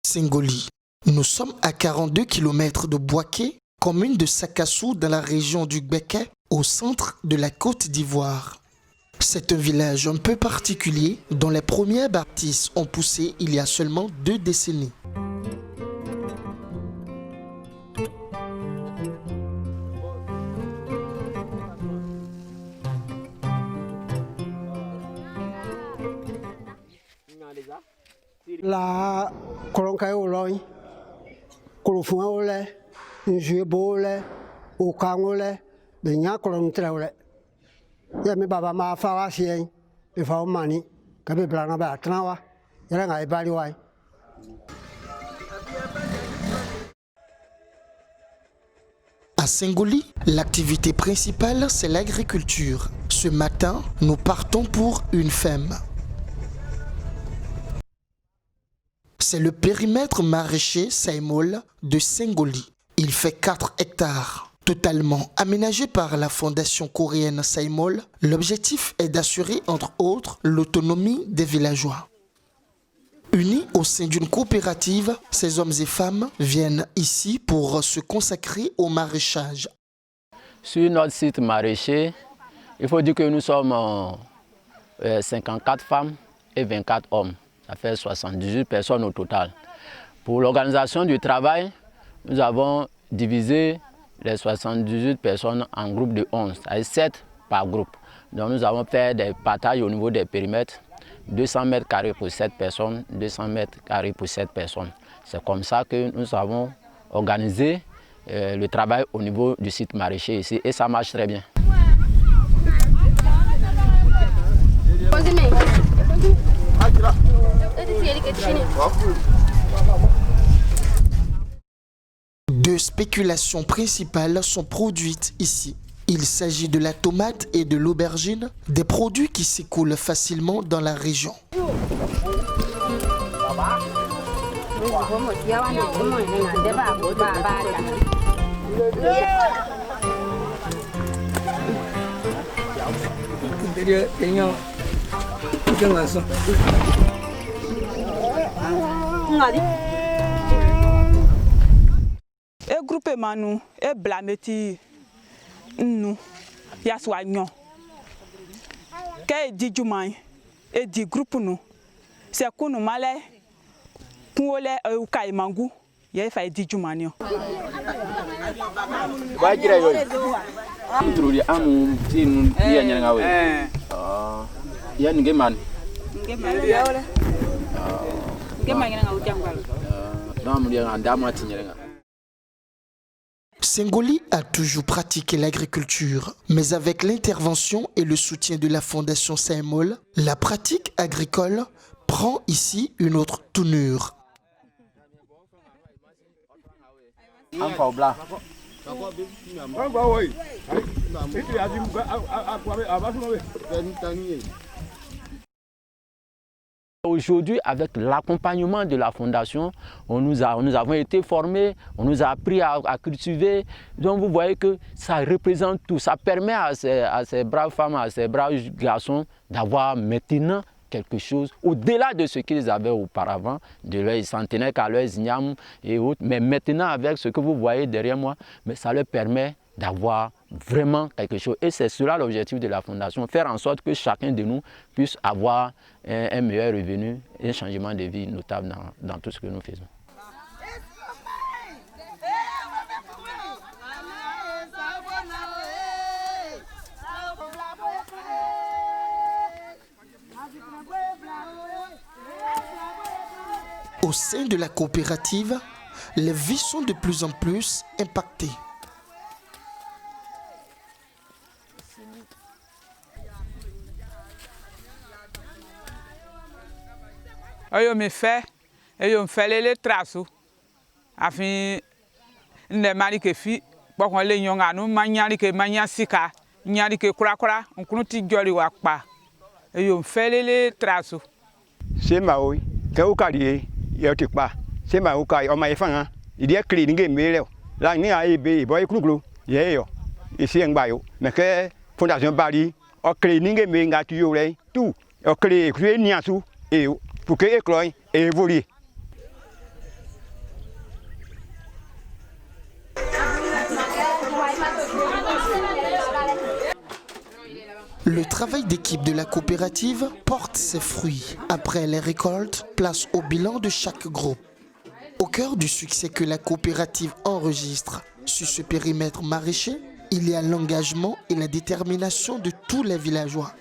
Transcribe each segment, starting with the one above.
Sengoli. Nous sommes à 42 km de Bouaké, commune de Sakassou dans la région du Gbeke, au centre de la Côte d'Ivoire. C'est un village un peu particulier dont les premiers baptêmes ont poussé il y a seulement 2 décennies. La kolonkai oloi, kolofun ole, njebo ole, okang ole, benya kolontre ole. Ya mi baba ma fawa sien, be fa mani, ka be blana ba trawa, ya nga ibali wai. À Sengoli, l'activité principale, c'est l'agriculture. Ce matin, nous partons pour une ferme. C'est le périmètre maraîcher Saimol de Sengoli. Il fait 4 hectares. Totalement aménagé par la fondation coréenne Saimol, l'objectif est d'assurer entre autres l'autonomie des villageois. Unis au sein d'une coopérative, ces hommes et femmes viennent ici pour se consacrer au maraîchage. Sur notre site maraîcher, il faut dire que nous sommes 54 femmes et 24 hommes. Ça fait 78 personnes au total. Pour l'organisation du travail, nous avons divisé les 78 personnes en groupes de 11, c'est-à-dire 7 par groupe. Donc nous avons fait des partages au niveau des périmètres, 200 mètres carrés pour 7 personnes, 200 mètres carrés pour 7 personnes. C'est comme ça que nous avons organisé le travail au niveau du site maraîcher ici et ça marche très bien. Deux spéculations principales sont produites ici. Il s'agit de la tomate et de l'aubergine, des produits qui s'écoulent facilement dans la région. E groupe manu e blameti nous ya soignon ke di jumai e di groupe nous c'est kunu male kuole e kai mangu ya fa di jumani Ba jira yo introduire amu tin ya nyanga we ya ngeman ya ole ngeman nga ujangwalo namu ya ndama tinyanga. Sengoli a toujours pratiqué l'agriculture, mais avec l'intervention et le soutien de la fondation Saimol, la pratique agricole prend ici une autre tournure. Aujourd'hui, avec l'accompagnement de la fondation, nous avons été formés, on nous a appris à cultiver. Donc vous voyez que ça représente tout. Ça permet à ces braves femmes, à ces braves garçons d'avoir maintenant quelque chose au-delà de ce qu'ils avaient auparavant, de leur centenaire qu'à leurs ignames et autres. Mais maintenant, avec ce que vous voyez derrière moi, mais ça leur permet d'avoir vraiment quelque chose. Et c'est cela l'objectif de la fondation, faire en sorte que chacun de nous puisse avoir un meilleur revenu et un changement de vie notable dans tout ce que nous faisons. Au sein de la coopérative, les vies sont de plus en plus impactées. Ayo me fait les traces afin ne mari ke fi bokon le nyonga no manyari ke manyasika nyari ke kura on kunu ti jori wa pa ayo fait les traces c'est maoi ke o kari ye ti pa c'est ma o kai o ma ifan idi e kri nge mele la ni a ebe boy kuru ye yo isi ngba yo me ke fondation bari o kri nge me nga ti yo re tu o kri ku ni asu e pour que l'école évolue. Le travail d'équipe de la coopérative porte ses fruits. Après les récoltes, place au bilan de chaque groupe. Au cœur du succès que la coopérative enregistre sur ce périmètre maraîcher, il y a l'engagement et la détermination de tous les villageois.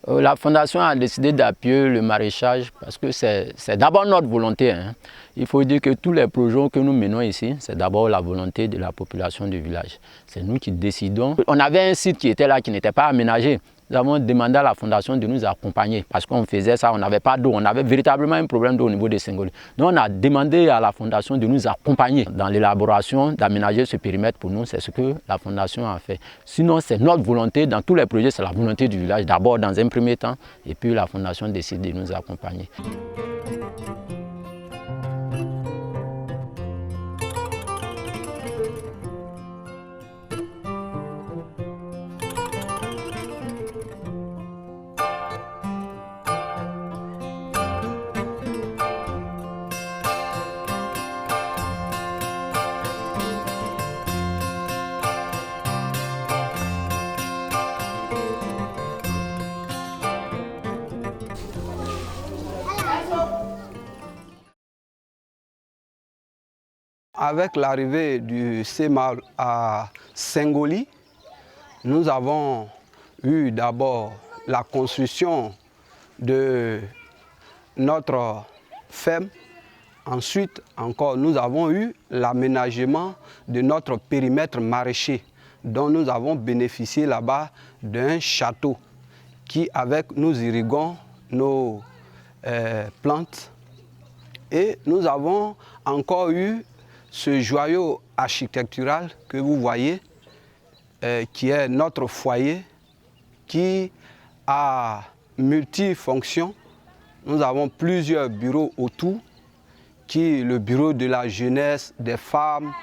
La Fondation a décidé d'appuyer le maraîchage parce que c'est d'abord notre volonté. Hein. Il faut dire que tous les projets que nous menons ici, c'est d'abord la volonté de la population du village. C'est nous qui décidons. On avait un site qui était là, qui n'était pas aménagé. Nous avons demandé à la Fondation de nous accompagner parce qu'on faisait ça, on n'avait pas d'eau, on avait véritablement un problème d'eau au niveau de Sengoli. Donc on a demandé à la Fondation de nous accompagner dans l'élaboration, d'aménager ce périmètre pour nous. C'est ce que la Fondation a fait. Sinon, c'est notre volonté, dans tous les projets, c'est la volonté du village d'abord dans un premier temps et puis la Fondation décide de nous accompagner. Avec l'arrivée du CEMAL à Sengoli, nous avons eu d'abord la construction de notre ferme. Ensuite, encore, nous avons eu l'aménagement de notre périmètre maraîcher, dont nous avons bénéficié là-bas d'un château qui, avec, nous irriguons nos plantes. Et nous avons encore eu ce joyau architectural que vous voyez, qui est notre foyer, qui a multifonctions. Nous avons plusieurs bureaux autour, qui est le bureau de la jeunesse, des femmes,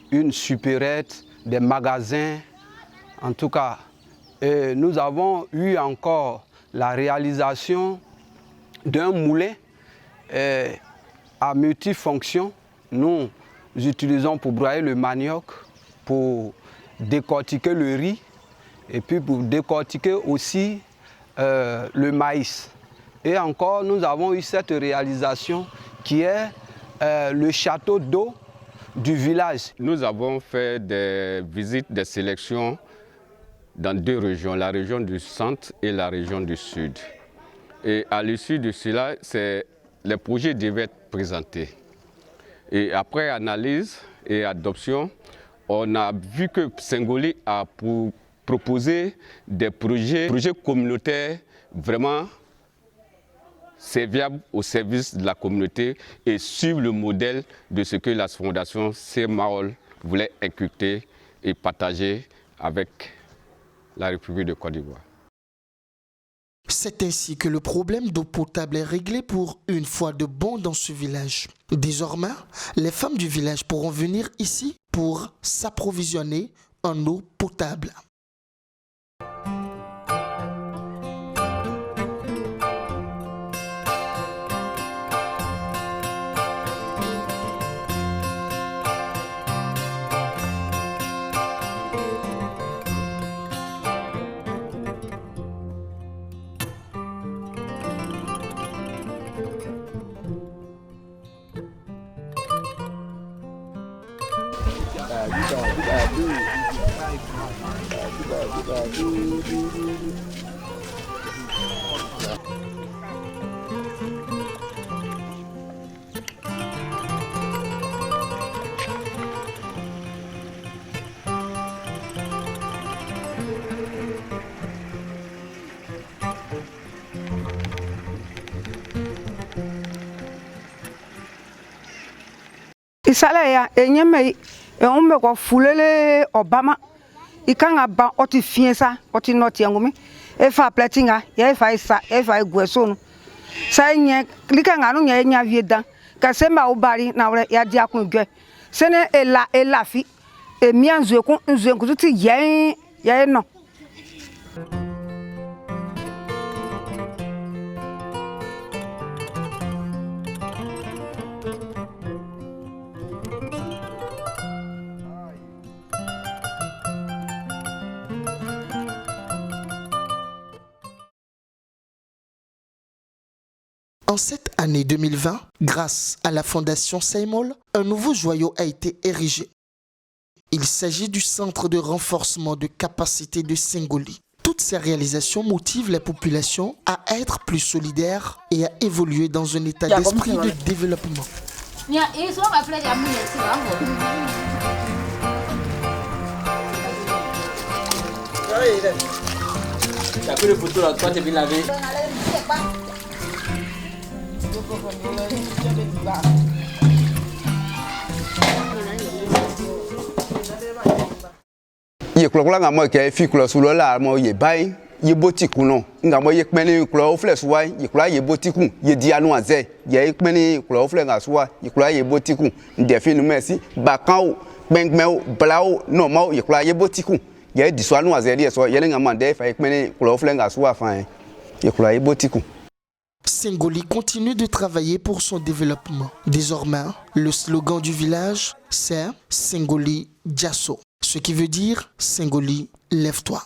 une supérette, des magasins. En tout cas, nous avons eu encore la réalisation d'un moulin à multifonctions. Nous utilisons pour broyer le manioc, pour décortiquer le riz et puis pour décortiquer aussi le maïs. Et encore, nous avons eu cette réalisation qui est le château d'eau du village. Nous avons fait des visites, des sélections dans deux régions, la région du centre et la région du sud. Et à l'issue de cela, les projets devaient être présentés. Et après analyse et adoption, on a vu que Sengoli a proposé des projets communautaires vraiment serviables au service de la communauté et suivre le modèle de ce que la Fondation CEMAL voulait inculquer et partager avec la République de Côte d'Ivoire. C'est ainsi que le problème d'eau potable est réglé pour une fois de bon dans ce village. Désormais, les femmes du village pourront venir ici pour s'approvisionner en eau potable. Isala ya enyeme umbe kwa fulele Obama ikanga ba oti fiensa oti noti ngumi efa platinga ya efa isa efa egwesono sa nye likanga no nya nya vieda ka semba obari na wre ya dia kun gwe sene elafi emianzu ekun nzu enkutu ti ye no En cette année 2020, grâce à la Fondation Saïmol, un nouveau joyau a été érigé. Il s'agit du centre de renforcement de capacité de Sengoli. Toutes ces réalisations motivent les populations à être plus solidaires et à évoluer dans un état d'esprit de développement. T'as pris le photo là, toi t'es bien lavé. Ye kula nga mo ke fi kula sulo la mo ye bai ye botiku no nga mo ye kpeni kula ofle suwa ye kula ye botiku ye di anu aze ye kpeni kula ofle nga suwa ye kula ye botiku nde fi nu mesi bakan gbengben blao no mo ye kula ye botiku ye di so anu aze di so ye nga ma de fa ye kpeni kula ofle nga suwa fa ye kula ye botiku. Sengoli continue de travailler pour son développement. Désormais, le slogan du village, c'est Sengoli Diasso, ce qui veut dire Sengoli, lève-toi.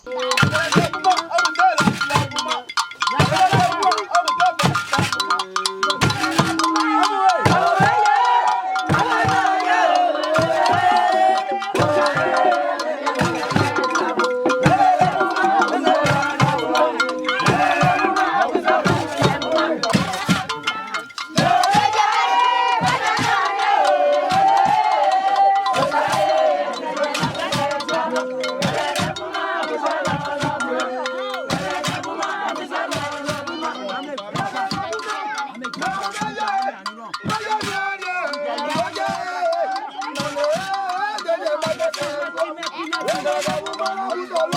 Thank you.